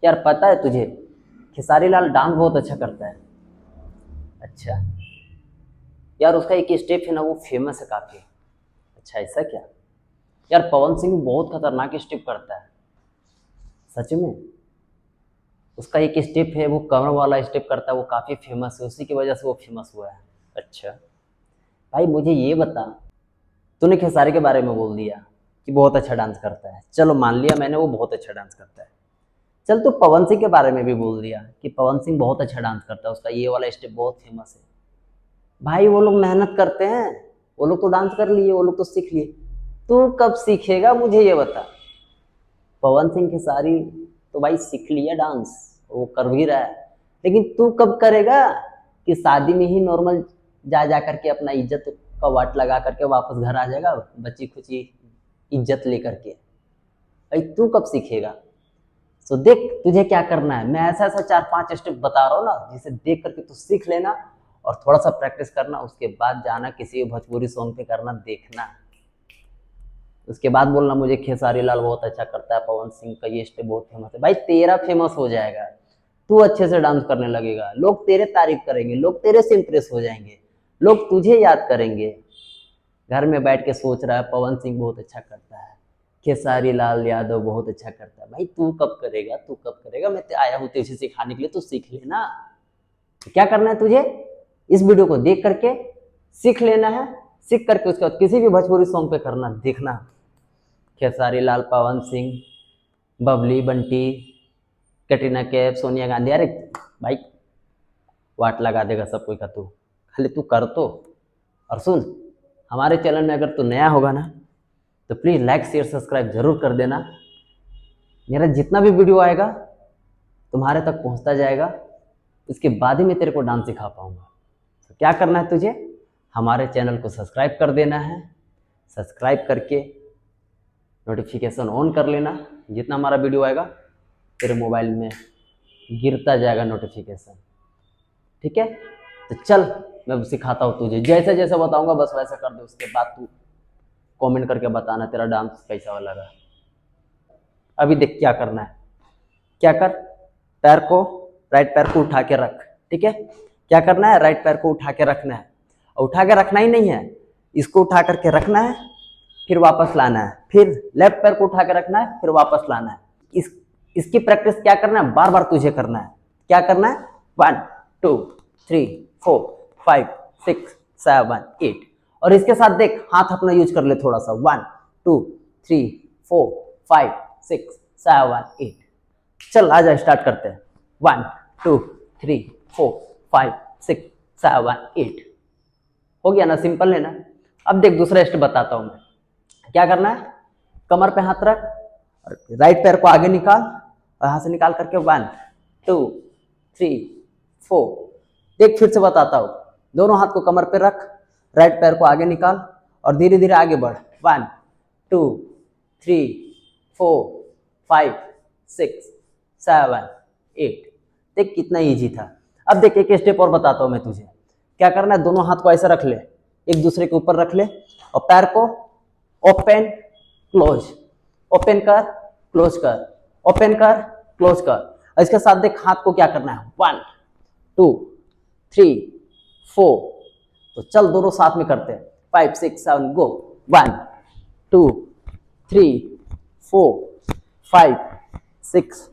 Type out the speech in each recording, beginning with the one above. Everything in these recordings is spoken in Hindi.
यार पता है तुझे, खेसारी लाल डांस बहुत अच्छा करता है। अच्छा। यार उसका एक स्टेप है ना, वो फेमस है काफी। अच्छा, ऐसा क्या? यार पवन सिंह भी बहुत खतरनाक स्टेप करता है। सच में। उसका एक स्टेप है, वो कमर वाला स्टेप करता है, वो काफी फेमस है, उसी की वजह से वो फेमस हुआ है। अच्छा। भाई मुझे ये बता, तूने खेसारी के बारे में बोल दिया कि बहुत अच्छा डांस करता है, चलो मान लिया मैंने वो बहुत अच्छा डांस करता है। चल तू पवन सिंह के बारे में भी बोल दिया कि पवन सिंह बहुत अच्छा डांस करता है, उसका ये वाला स्टेप बहुत फेमस है। भाई वो लोग मेहनत करते हैं, वो लोग तो डांस कर लिए, वो लोग तो सीख लिए। तू कब सीखेगा मुझे ये बता। पवन सिंह खेसारी तो भाई सीख लिया डांस, वो कर भी रहा है, लेकिन तू कब करेगा? कि शादी में ही नॉर्मल जा जा करके अपना इज्जत का वाट लगा करके वापस घर आ जाएगा, बच्ची खुची इज्जत लेकर के। भाई तू कब सीखेगा? सो देख तुझे क्या करना है, मैं ऐसा ऐसा 4-5 स्टेप बता रहा हूँ ना, जिसे देख करके तू सीख लेना और थोड़ा सा प्रैक्टिस करना, उसके बाद जाना किसी भोजपुरी सॉन्ग पे करना देखना। उसके बाद बोलना मुझे खेसारी लाल बहुत अच्छा करता है, पवन सिंह का ये स्टेप बहुत फेमस है। भाई तेरा फेमस हो जाएगा, तू अच्छे से डांस करने लगेगा, लोग तेरे तारीफ करेंगे, लोग तेरे से इंप्रेस हो जाएंगे, लोग तुझे याद करेंगे। घर में बैठ के सोच रहा है पवन सिंह बहुत अच्छा करता है, खेसारी लाल यादव बहुत अच्छा करता है। भाई तू कब करेगा, तू कब करेगा? मैं आया हूँ तुझे सिखाने के लिए, तू सीख लेना। तो क्या करना है तुझे? इस वीडियो को देख करके सीख लेना है, सीख करके उसके बाद किसी भी भोजपुरी सॉन्ग पे करना देखना। खेसारी लाल, पवन सिंह, बबली, बंटी, कैटरीना कैफ, सोनिया गांधी, अरे भाई वाट लगा देगा सब कोई का तू। खाली तू कर तो। और सुन, हमारे चैनल में अगर तू नया होगा ना, तो प्लीज़ लाइक शेयर सब्सक्राइब जरूर कर देना। मेरा जितना भी वीडियो आएगा तुम्हारे तक पहुंचता जाएगा, उसके बाद ही मैं तेरे को डांस सिखा पाऊंगा। तो क्या करना है तुझे? हमारे चैनल को सब्सक्राइब कर देना है, सब्सक्राइब करके नोटिफिकेशन ऑन कर लेना। जितना हमारा वीडियो आएगा तेरे मोबाइल में गिरता जाएगा नोटिफिकेशन। ठीक है? तो चल मैं सिखाता हूँ तुझे, जैसे जैसे बताऊंगा बस वैसा कर दे, उसके बाद तू कमेंट करके बताना तेरा डांस कैसा लगा। अभी देख क्या करना है। क्या कर, पैर को, राइट पैर को उठा के रख। ठीक है? क्या करना है? राइट पैर को उठा के रखना है, और उठा के रखना ही नहीं है, इसको उठा करके रखना है, फिर वापस लाना है, फिर लेफ्ट पैर को उठा के रखना है, फिर वापस लाना है। इसकी प्रैक्टिस क्या करना है, बार बार तुझे करना है। क्या करना है? 1 2 3 4 5 6 7 8। और इसके साथ देख हाथ अपना यूज कर ले थोड़ा सा। 1 2 3 4 5 6 7 8। चल आजा स्टार्ट करते हैं। 1 2 3 4 5 6 7 8। हो गया ना? सिंपल है ना? अब देख दूसरा स्टेप बताता हूं मैं। क्या करना है? कमर पे हाथ रख, राइट पैर को आगे निकाल, और यहां से निकाल करके 1 2 3 4। देख फिर से बताता हूं, दोनों हाथ को कमर पे रख, राइट पैर को आगे निकाल और धीरे धीरे आगे बढ़। 1 2 3 4 5 6 7 8। देख कितना इजी था। अब देख एक स्टेप और बताता हूं मैं तुझे। क्या करना है? दोनों हाथ को ऐसे रख ले, एक दूसरे के ऊपर रख ले, और पैर को ओपन क्लोज, ओपन कर क्लोज कर, ओपन कर क्लोज कर। इसके साथ देख हाथ को क्या करना है। 1 2 3 4। तो चल दोनों साथ में करते हैं। 5 6 7 गो। 1 2 3 4 5 6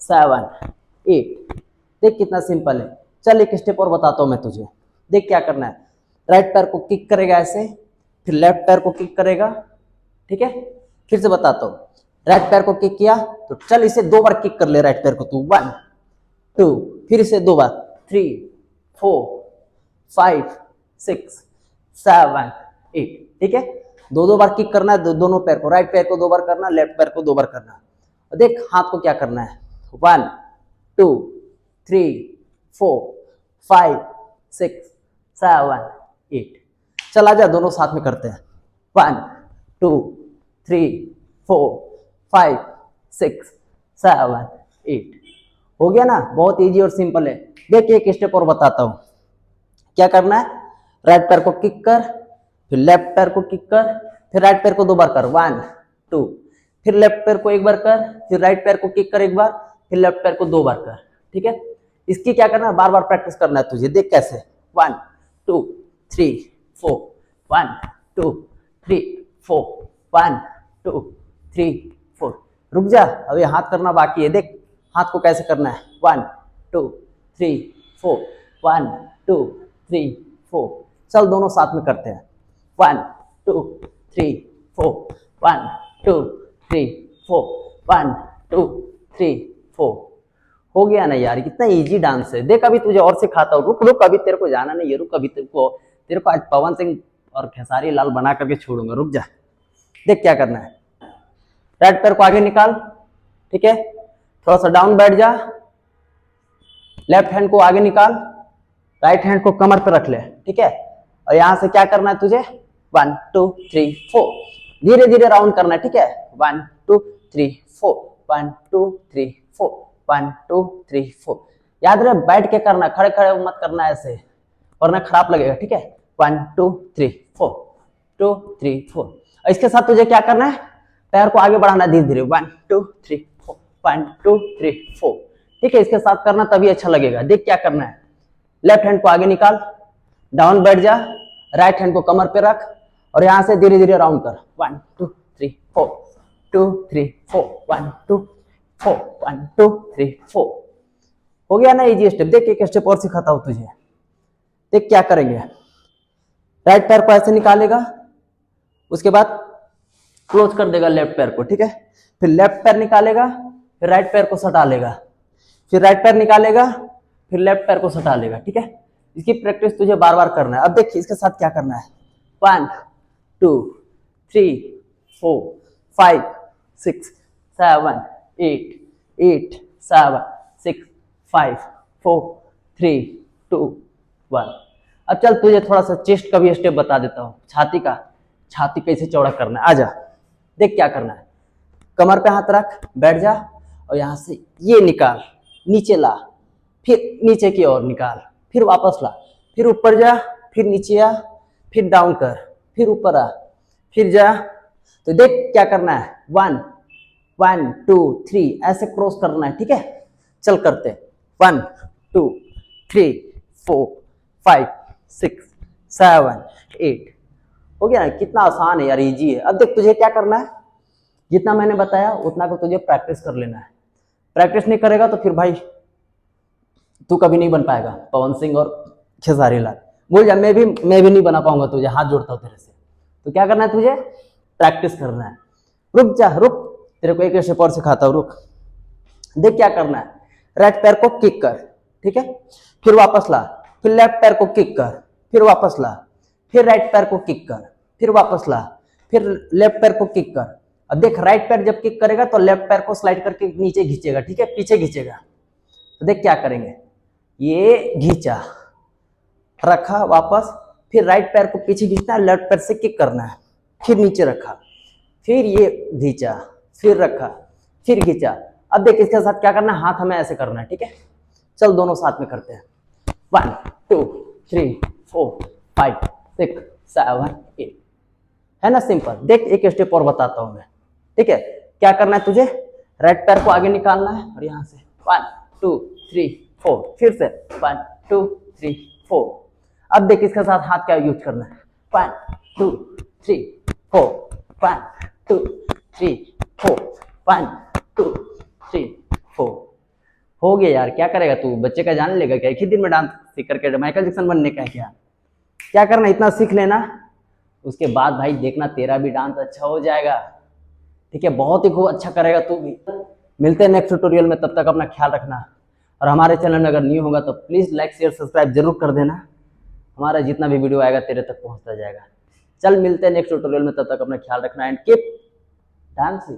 7 8। देख कितना सिंपल है। चल एक स्टेप और बताता हूं मैं तुझे। देख क्या करना है। राइट पैर को किक करेगा ऐसे, फिर लेफ्ट पैर को किक करेगा। ठीक है? फिर से बताता हूं। राइट पैर को किक किया तो चल इसे 2 बार किक कर ले राइट पैर को तू। 1 2, फिर इसे 2 बार। 3 4 5 6 7 8। ठीक है? 2 बार किक करना है दोनों पैर को, राइट पैर को 2 बार करना, लेफ्ट पैर को 2 बार करना। और देख हाथ को क्या करना है। 1 2 3 4 5 6 7 8। चल आजा दोनों साथ में करते हैं। 1 2 3 4 5 6 7 8। हो गया ना? बहुत इजी और सिंपल है। देखिए एक स्टेप और बताता हूं। क्या करना है? राइट पैर को किक कर, फिर लेफ्ट पैर को किक कर, फिर राइट पैर को 2 बार कर। 1 2, फिर लेफ्ट पैर को 1 बार कर, फिर राइट पैर को किक कर 1 बार, फिर लेफ्ट पैर को 2 बार कर, ठीक है। इसकी क्या करना है, बार बार प्रैक्टिस करना है तुझे। देख कैसे, 1 2 3 4, 1 2 3 4, 1 2 3 4। रुक जा, अभी हाथ करना बाकी है। देख हाथ को कैसे करना है, 1 2 3 4, 1 2 3 4। चल दोनों साथ में करते हैं, 1 2 3 4, 1 2 3 4, 1 2 3 4। हो गया ना यार, कितना इजी डांस है। देख अभी तुझे और सिखाता हूँ, रुक रुक, अभी तेरे को जाना नहीं है, रुक। अभी तेरे को आज पवन सिंह और खेसारी लाल बना करके छोड़ूंगा, रुक जा। देख क्या करना है, राइट पैर को आगे निकाल, ठीक है। थोड़ा सा डाउन बैठ जा, लेफ्ट हैंड को आगे निकाल, राइट हैंड को कमर पे रख ले, ठीक है। और यहां से क्या करना है तुझे, 1 2 3 4, धीरे धीरे राउंड करना है, ठीक है। 1 2 3 4, 1 2 3 4, 1 2 3 4। याद रहे बैठ के करना, खड़े खड़े मत करना ऐसे, वरना खराब लगेगा, ठीक है। 1 2 3 4, 2 3 4। इसके साथ तुझे क्या करना है, पैर को आगे बढ़ाना धीरे धीरे, 1 2 3 4, 1 2 3 4, ठीक है। इसके साथ करना तभी अच्छा लगेगा। देख क्या करना है, लेफ्ट हैंड को आगे निकाल, डाउन बैठ जा, राइट हैंड को कमर पे रख और यहां से धीरे धीरे राउंड कर, 1 2 3 4, 2 3 4, 1 2 4, 1 2 3 4। हो गया ना इजी स्टेप। देख एक स्टेप और सिखाता हूं तुझे। देख क्या करेंगे, राइट पैर को ऐसे निकालेगा, उसके बाद क्लोज कर देगा लेफ्ट पैर को, ठीक है। फिर लेफ्ट पैर निकालेगा, फिर राइट पैर को सटा लेगा, फिर राइट पैर निकालेगा, फिर लेफ्ट पैर को सटा लेगा, ठीक है। इसकी प्रैक्टिस तुझे बार बार करना है। अब देखिए इसके साथ क्या करना है, 1 2 3 4 5 6 7 8 7 6 5 4 3 2 1। अब चल तुझे थोड़ा सा चेस्ट का भी स्टेप बता देता हूँ, छाती का। छाती कैसे चौड़ा करना है, आजा। देख क्या करना है, कमर पे हाथ रख, बैठ जा और यहां से ये निकाल, नीचे ला, फिर नीचे की ओर निकाल, फिर वापस ला, फिर ऊपर जा, फिर नीचे आ, फिर डाउन कर, फिर ऊपर आ, फिर जा। तो देख क्या करना है, 1 1 2 3 ऐसे क्रॉस करना है, ठीक है। चल करते, 1 2 3 4 5 6 7 8। हो गया ना, कितना आसान है यार, इजी है। अब देख तुझे क्या करना है, जितना मैंने बताया उतना को तुझे प्रैक्टिस कर लेना है। प्रैक्टिस नहीं करेगा तो फिर भाई तू कभी नहीं बन पाएगा पवन सिंह और खेसारी लाल। बोल जा, मैं भी नहीं बना पाऊंगा तुझे, हाथ जोड़ता हूँ तेरे से। तो क्या करना है तुझे, प्रैक्टिस करना है। रुक जा, रुक, तेरे को एक स्टेप और सिखाता हूँ, रुक। देख क्या करना है, राइट पैर को किक कर, ठीक है, फिर वापस ला, फिर लेफ्ट पैर को किक कर, फिर वापस ला, फिर राइट पैर को किक कर, फिर वापस ला, फिर लेफ्ट पैर को किक कर। अब देख राइट पैर जब किक करेगा तो लेफ्ट पैर को स्लाइड करके नीचे खींचेगा, ठीक है, पीछे खींचेगा। तो देख क्या करेंगे, ये घींचा, रखा वापस, फिर राइट पैर को पीछे खींचना है, लेफ्ट पैर से किक करना है, फिर नीचे रखा, फिर ये घींचा, फिर रखा, फिर खींचा। अब देख इसके साथ क्या करना है, हाथ हमें ऐसे करना है, ठीक है। चल दोनों साथ में करते हैं, 1 2 3 4 5 6 7 8। है ना सिंपल। देख एक स्टेप और बताता हूं मैं, ठीक है। क्या करना है तुझे, राइट पैर को आगे निकालना है और यहां से 1 2 3 4, फिर से 1 2 3 4। अब देख इसके साथ हाथ क्या यूज करना है, 1 2 3 4, 1 2 3 4, 1 2 3 4। हो गया यार, क्या करेगा तू, बच्चे का जान लेगा क्या, एक ही दिन में डांस सीख करके माइकल जैक्सन बनने का है क्या करना, इतना सीख लेना, उसके बाद भाई देखना तेरा भी डांस अच्छा हो जाएगा, ठीक है। बहुत ही खूब अच्छा करेगा तू भी। मिलते हैं नेक्स्ट ट्यूटोरियल में, तब तक अपना ख्याल रखना। और हमारे चैनल में अगर न्यू होगा तो प्लीज़ लाइक शेयर सब्सक्राइब जरूर कर देना, हमारा जितना भी वीडियो आएगा तेरे तक पहुंचता जाएगा। चल मिलते हैं नेक्स्ट ट्यूटोरियल में, तब तक अपना ख्याल रखना एंड कीप डांसिंग।